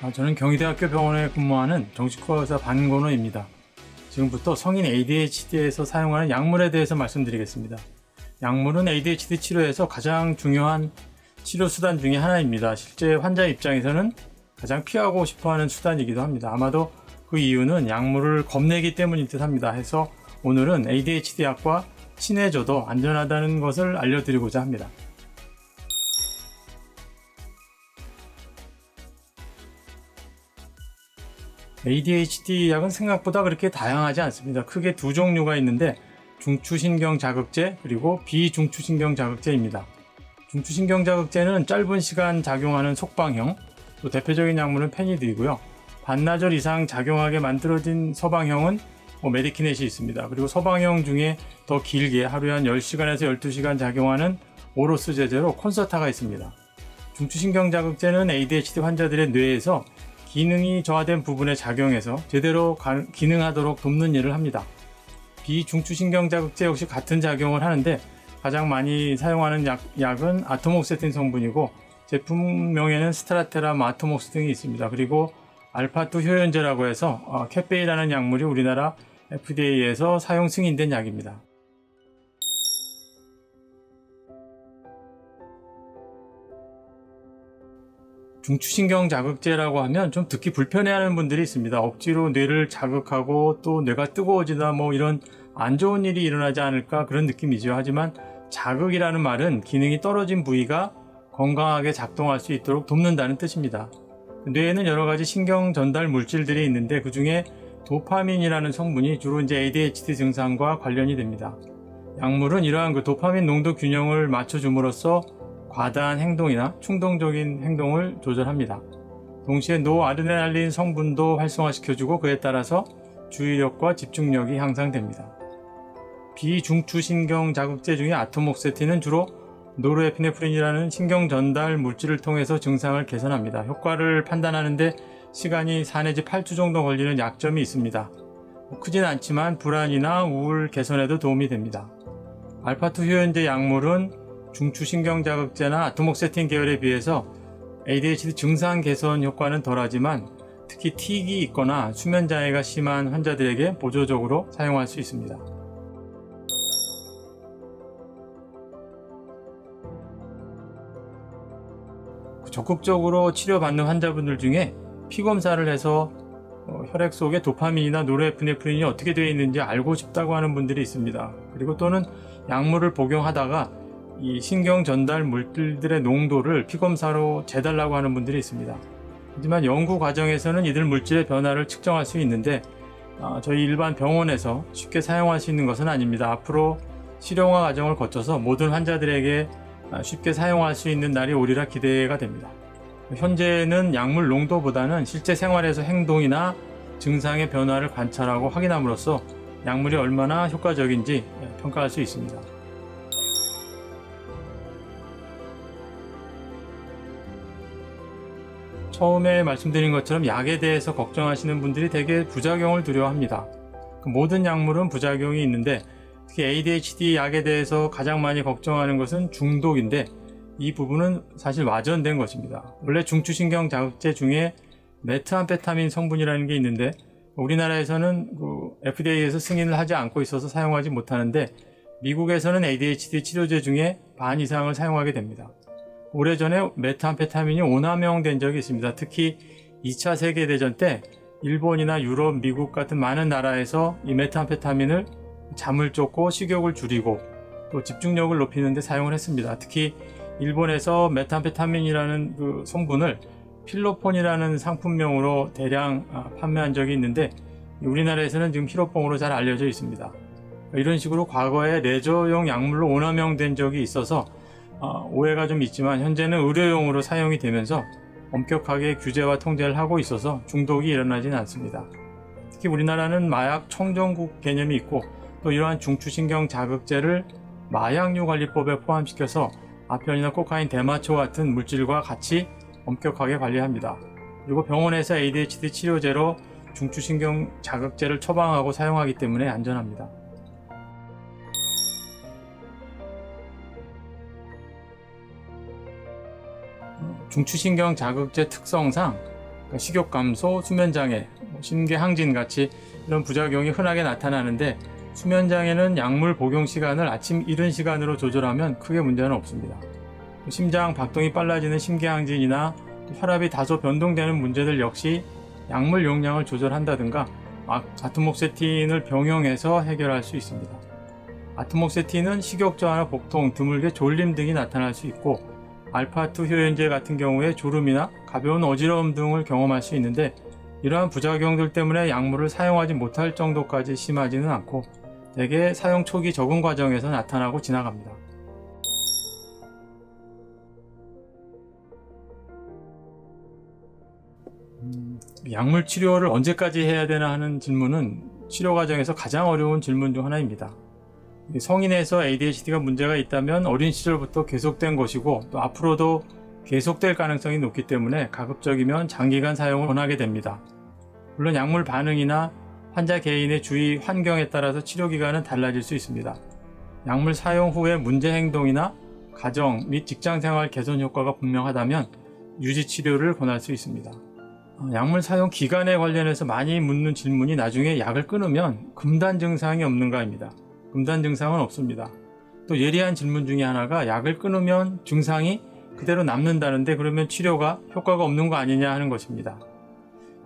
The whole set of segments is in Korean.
저는 경희대학교 병원에 근무하는 정신과 의사 반건호입니다. 지금부터 성인 ADHD에서 사용하는 약물에 대해서 말씀드리겠습니다. 약물은 ADHD 치료에서 가장 중요한 치료 수단 중에 하나입니다. 실제 환자 입장에서는 가장 피하고 싶어하는 수단이기도 합니다. 아마도 그 이유는 약물을 겁내기 때문인 듯 합니다. 해서 오늘은 ADHD 약과 친해져도 안전하다는 것을 알려드리고자 합니다. ADHD 약은 생각보다 그렇게 다양하지 않습니다. 크게 두 종류가 있는데 중추신경 자극제 그리고 비중추신경 자극제입니다. 중추신경 자극제는 짧은 시간 작용하는 속방형, 또 대표적인 약물은 페니드이고요. 반나절 이상 작용하게 만들어진 서방형은 메디키넷이 있습니다. 그리고 서방형 중에 더 길게 하루에 한 10시간에서 12시간 작용하는 오로스 제제로 콘서타가 있습니다. 중추신경 자극제는 ADHD 환자들의 뇌에서 기능이 저하된 부분에 작용해서 제대로 기능하도록 돕는 일을 합니다. 비중추신경 자극제 역시 같은 작용을 하는데 가장 많이 사용하는 약은 아토목세틴 성분이고 제품명에는 스트라테람, 아토목스 등이 있습니다. 그리고 알파2 효연제라고 해서 캣베이라는 약물이 우리나라 FDA에서 사용 승인된 약입니다. 중추신경 자극제라고 하면 좀 듣기 불편해하는 분들이 있습니다. 억지로 뇌를 자극하고 또 뇌가 뜨거워지다 이런 안 좋은 일이 일어나지 않을까 그런 느낌이죠. 하지만 자극이라는 말은 기능이 떨어진 부위가 건강하게 작동할 수 있도록 돕는다는 뜻입니다. 뇌에는 여러 가지 신경 전달 물질들이 있는데 그 중에 도파민이라는 성분이 주로 ADHD 증상과 관련이 됩니다. 약물은 이러한 도파민 농도 균형을 맞춰줌으로써 과다한 행동이나 충동적인 행동을 조절합니다. 동시에 노아드레날린 성분도 활성화시켜주고 그에 따라서 주의력과 집중력이 향상됩니다. 비중추신경 자극제 중에 아토목세틴은 주로 노르에피네프린이라는 신경 전달 물질을 통해서 증상을 개선합니다. 효과를 판단하는데 시간이 4 내지 8주 정도 걸리는 약점이 있습니다. 크진 않지만 불안이나 우울 개선에도 도움이 됩니다. 알파2 효연제 약물은 중추신경 자극제나 아토목세틴 계열에 비해서 ADHD 증상 개선 효과는 덜하지만 특히 틱이 있거나 수면 장애가 심한 환자들에게 보조적으로 사용할 수 있습니다. 적극적으로 치료받는 환자분들 중에 피검사를 해서 혈액 속에 도파민이나 노르에피네프린이 어떻게 되어 있는지 알고 싶다고 하는 분들이 있습니다. 그리고 또는 약물을 복용하다가 이 신경 전달 물질들의 농도를 피검사로 재달라고 하는 분들이 있습니다. 하지만 연구 과정에서는 이들 물질의 변화를 측정할 수 있는데 저희 일반 병원에서 쉽게 사용할 수 있는 것은 아닙니다. 앞으로 실용화 과정을 거쳐서 모든 환자들에게 쉽게 사용할 수 있는 날이 오리라 기대가 됩니다. 현재는 약물 농도보다는 실제 생활에서 행동이나 증상의 변화를 관찰하고 확인함으로써 약물이 얼마나 효과적인지 평가할 수 있습니다. 처음에 말씀드린 것처럼 약에 대해서 걱정하시는 분들이 대개 부작용을 두려워합니다. 모든 약물은 부작용이 있는데 특히 ADHD 약에 대해서 가장 많이 걱정하는 것은 중독인데 이 부분은 사실 와전된 것입니다. 원래 중추신경 자극제 중에 메트암페타민 성분이라는 게 있는데 우리나라에서는 FDA에서 승인을 하지 않고 있어서 사용하지 못하는데 미국에서는 ADHD 치료제 중에 반 이상을 사용하게 됩니다. 오래전에 메트암페타민이 오남용된 적이 있습니다. 특히 2차 세계대전 때 일본이나 유럽, 미국 같은 많은 나라에서 이 메트암페타민을 잠을 쫓고 식욕을 줄이고 또 집중력을 높이는 데 사용을 했습니다. 특히 일본에서 메트암페타민이라는 성분을 필로폰이라는 상품명으로 대량 판매한 적이 있는데 우리나라에서는 지금 히로뽕으로 잘 알려져 있습니다. 이런 식으로 과거에 레저용 약물로 오남용된 적이 있어서 오해가 좀 있지만 현재는 의료용으로 사용이 되면서 엄격하게 규제와 통제를 하고 있어서 중독이 일어나지는 않습니다. 특히 우리나라는 마약 청정국 개념이 있고 또 이러한 중추신경 자극제를 마약류 관리법에 포함시켜서 아편이나 코카인, 대마초 같은 물질과 같이 엄격하게 관리합니다. 그리고 병원에서 ADHD 치료제로 중추신경 자극제를 처방하고 사용하기 때문에 안전합니다. 중추신경 자극제 특성상 그러니까 식욕 감소, 수면 장애, 심계 항진 같이 이런 부작용이 흔하게 나타나는데, 수면 장애는 약물 복용 시간을 아침 이른 시간으로 조절하면 크게 문제는 없습니다. 심장 박동이 빨라지는 심계항진이나 혈압이 다소 변동되는 문제들 역시 약물 용량을 조절한다든가 아토목세틴을 병용해서 해결할 수 있습니다. 아토목세틴은 식욕 저하나 복통, 드물게 졸림 등이 나타날 수 있고, 알파2 효연제 같은 경우에 졸음이나 가벼운 어지러움 등을 경험할 수 있는데, 이러한 부작용들 때문에 약물을 사용하지 못할 정도까지 심하지는 않고 대개 사용 초기 적응 과정에서 나타나고 지나갑니다. 약물 치료를 언제까지 해야 되나 하는 질문은 치료 과정에서 가장 어려운 질문 중 하나입니다. 성인에서 ADHD가 문제가 있다면 어린 시절부터 계속된 것이고, 또 앞으로도 계속될 가능성이 높기 때문에 가급적이면 장기간 사용을 권하게 됩니다. 물론 약물 반응이나 환자 개인의 주위 환경에 따라서 치료 기간은 달라질 수 있습니다. 약물 사용 후의 문제 행동이나 가정 및 직장 생활 개선 효과가 분명하다면 유지 치료를 권할 수 있습니다. 약물 사용 기간에 관련해서 많이 묻는 질문이 나중에 약을 끊으면 금단 증상이 없는가입니다. 금단 증상은 없습니다. 또 예리한 질문 중에 하나가 약을 끊으면 증상이 그대로 남는다는데 그러면 치료가 효과가 없는 거 아니냐 하는 것입니다.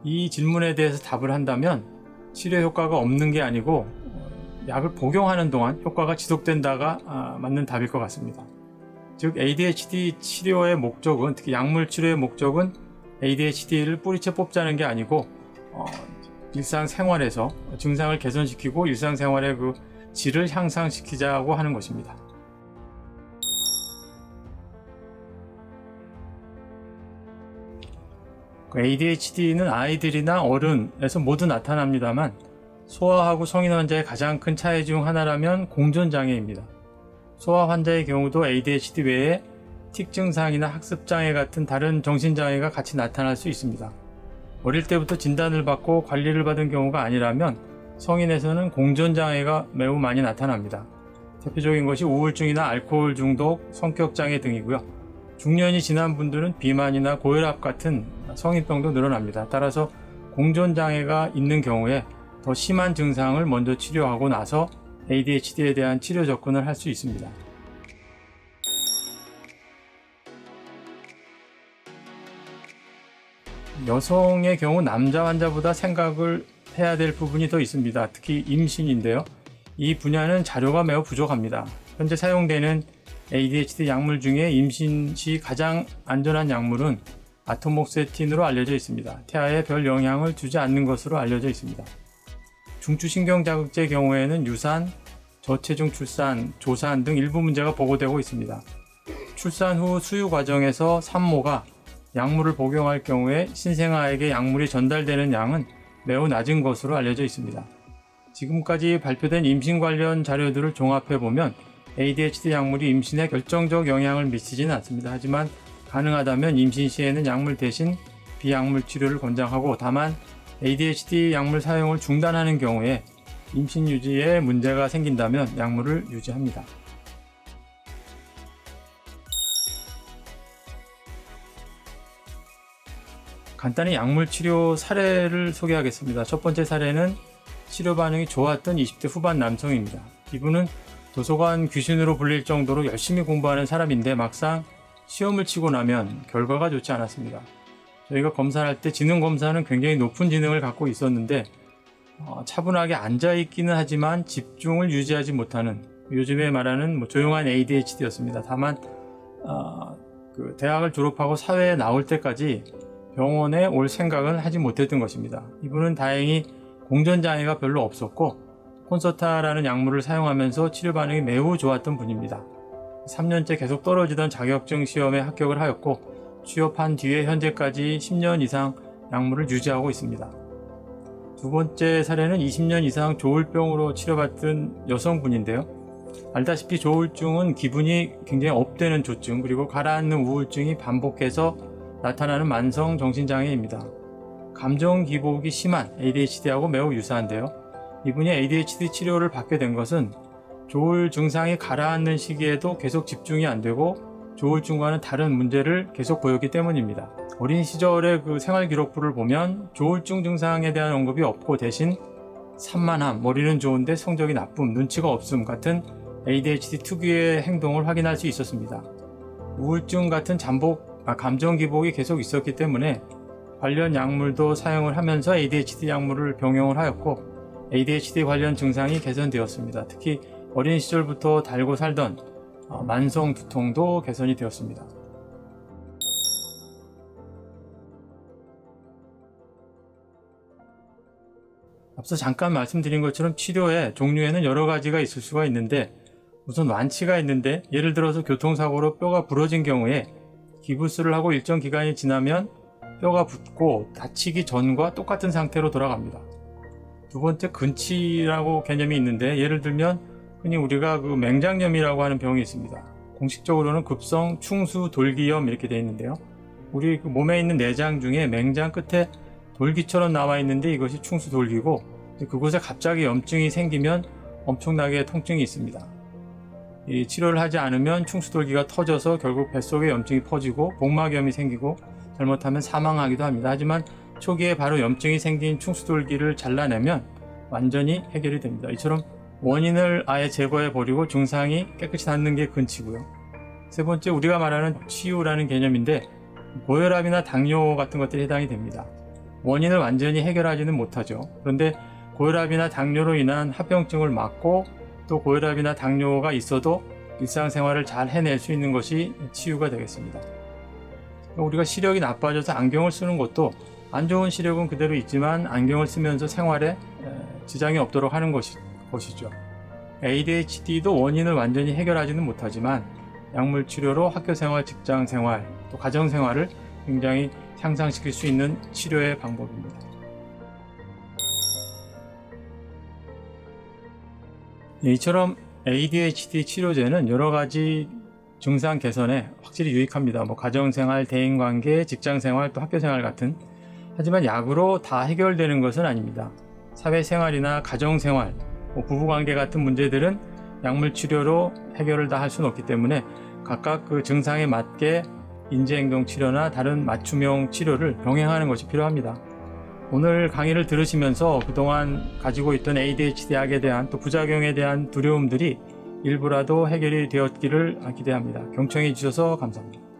이 질문에 대해서 답을 한다면 치료 효과가 없는 게 아니고 약을 복용하는 동안 효과가 지속된다가 맞는 답일 것 같습니다. 즉 ADHD 치료의 목적은, 특히 약물 치료의 목적은 ADHD를 뿌리채 뽑자는 게 아니고 일상생활에서 증상을 개선시키고 일상생활의 그 질을 향상시키자고 하는 것입니다. ADHD는 아이들이나 어른에서 모두 나타납니다만, 소아하고 성인 환자의 가장 큰 차이 중 하나라면 공존장애입니다. 소아 환자의 경우도 ADHD 외에 틱 증상이나 학습장애 같은 다른 정신장애가 같이 나타날 수 있습니다. 어릴 때부터 진단을 받고 관리를 받은 경우가 아니라면 성인에서는 공존장애가 매우 많이 나타납니다. 대표적인 것이 우울증이나 알코올 중독, 성격장애 등이고요. 중년이 지난 분들은 비만이나 고혈압 같은 성인병도 늘어납니다. 따라서 공존장애가 있는 경우에 더 심한 증상을 먼저 치료하고 나서 ADHD에 대한 치료 접근을 할 수 있습니다. 여성의 경우 남자 환자보다 생각을 해야 될 부분이 더 있습니다. 특히 임신인데요. 이 분야는 자료가 매우 부족합니다. 현재 사용되는 ADHD 약물 중에 임신 시 가장 안전한 약물은 아토목세틴으로 알려져 있습니다. 태아에 별 영향을 주지 않는 것으로 알려져 있습니다. 중추신경자극제의 경우에는 유산, 저체중 출산, 조산 등 일부 문제가 보고되고 있습니다. 출산 후 수유 과정에서 산모가 약물을 복용할 경우에 신생아에게 약물이 전달되는 양은 매우 낮은 것으로 알려져 있습니다. 지금까지 발표된 임신 관련 자료들을 종합해보면 ADHD 약물이 임신에 결정적 영향을 미치지는 않습니다. 하지만 가능하다면 임신 시에는 약물 대신 비약물 치료를 권장하고, 다만 ADHD 약물 사용을 중단하는 경우에 임신 유지에 문제가 생긴다면 약물을 유지합니다. 간단히 약물 치료 사례를 소개하겠습니다. 첫 번째 사례는 치료 반응이 좋았던 20대 후반 남성입니다. 이분은 도서관 귀신으로 불릴 정도로 열심히 공부하는 사람인데 막상 시험을 치고 나면 결과가 좋지 않았습니다. 저희가 검사를 할 때 지능 검사는 굉장히 높은 지능을 갖고 있었는데 차분하게 앉아있기는 하지만 집중을 유지하지 못하는, 요즘에 말하는 조용한 ADHD였습니다. 다만 대학을 졸업하고 사회에 나올 때까지 병원에 올 생각은 하지 못했던 것입니다. 이분은 다행히 공존장애가 별로 없었고 콘서타라는 약물을 사용하면서 치료 반응이 매우 좋았던 분입니다. 3년째 계속 떨어지던 자격증 시험에 합격을 하였고 취업한 뒤에 현재까지 10년 이상 약물을 유지하고 있습니다. 두 번째 사례는 20년 이상 조울병으로 치료받던 여성분인데요. 알다시피 조울증은 기분이 굉장히 업되는 조증, 그리고 가라앉는 우울증이 반복해서 나타나는 만성 정신장애입니다. 감정 기복이 심한 ADHD하고 매우 유사한데요. 이분이 ADHD 치료를 받게 된 것은 조울 증상이 가라앉는 시기에도 계속 집중이 안 되고 조울증과는 다른 문제를 계속 보였기 때문입니다. 어린 시절의 그 생활기록부를 보면 조울증 증상에 대한 언급이 없고 대신 산만함, 머리는 좋은데 성적이 나쁨, 눈치가 없음 같은 ADHD 특유의 행동을 확인할 수 있었습니다. 우울증 같은 감정 기복이 계속 있었기 때문에 관련 약물도 사용을 하면서 ADHD 약물을 병용을 하였고 ADHD 관련 증상이 개선되었습니다. 특히 어린 시절부터 달고 살던 만성 두통도 개선이 되었습니다. 앞서 잠깐 말씀드린 것처럼 치료의 종류에는 여러 가지가 있을 수가 있는데 우선 완치가 있는데 예를 들어서 교통사고로 뼈가 부러진 경우에 기부스를 하고 일정 기간이 지나면 뼈가 붓고 다치기 전과 똑같은 상태로 돌아갑니다. 두 번째, 근치라고 개념이 있는데 예를 들면 흔히 우리가 그 맹장염이라고 하는 병이 있습니다. 공식적으로는 급성 충수돌기염 이렇게 되어 있는데요. 우리 그 몸에 있는 내장 중에 맹장 끝에 돌기처럼 나와 있는데 이것이 충수돌기고 그곳에 갑자기 염증이 생기면 엄청나게 통증이 있습니다. 이 치료를 하지 않으면 충수돌기가 터져서 결국 뱃속에 염증이 퍼지고 복막염이 생기고 잘못하면 사망하기도 합니다. 하지만 초기에 바로 염증이 생긴 충수돌기를 잘라내면 완전히 해결이 됩니다. 이처럼 원인을 아예 제거해버리고 증상이 깨끗이 낫는 게 근치고요. 세 번째, 우리가 말하는 치유라는 개념인데 고혈압이나 당뇨 같은 것들이 해당이 됩니다. 원인을 완전히 해결하지는 못하죠. 그런데 고혈압이나 당뇨로 인한 합병증을 막고 또 고혈압이나 당뇨가 있어도 일상생활을 잘 해낼 수 있는 것이 치유가 되겠습니다. 우리가 시력이 나빠져서 안경을 쓰는 것도 안 좋은 시력은 그대로 있지만 안경을 쓰면서 생활에 지장이 없도록 하는 것이죠. ADHD도 원인을 완전히 해결하지는 못하지만 약물 치료로 학교생활, 직장생활, 또 가정생활을 굉장히 향상시킬 수 있는 치료의 방법입니다. 이처럼 ADHD 치료제는 여러 가지 증상 개선에 확실히 유익합니다. 가정생활, 대인관계, 직장생활, 또 학교생활 같은. 하지만 약으로 다 해결되는 것은 아닙니다. 사회생활이나 가정생활, 부부관계 같은 문제들은 약물 치료로 해결을 다 할 수는 없기 때문에 각각 그 증상에 맞게 인지행동 치료나 다른 맞춤형 치료를 병행하는 것이 필요합니다. 오늘 강의를 들으시면서 그동안 가지고 있던 ADHD 약에 대한 또 부작용에 대한 두려움들이 일부라도 해결이 되었기를 기대합니다. 경청해 주셔서 감사합니다.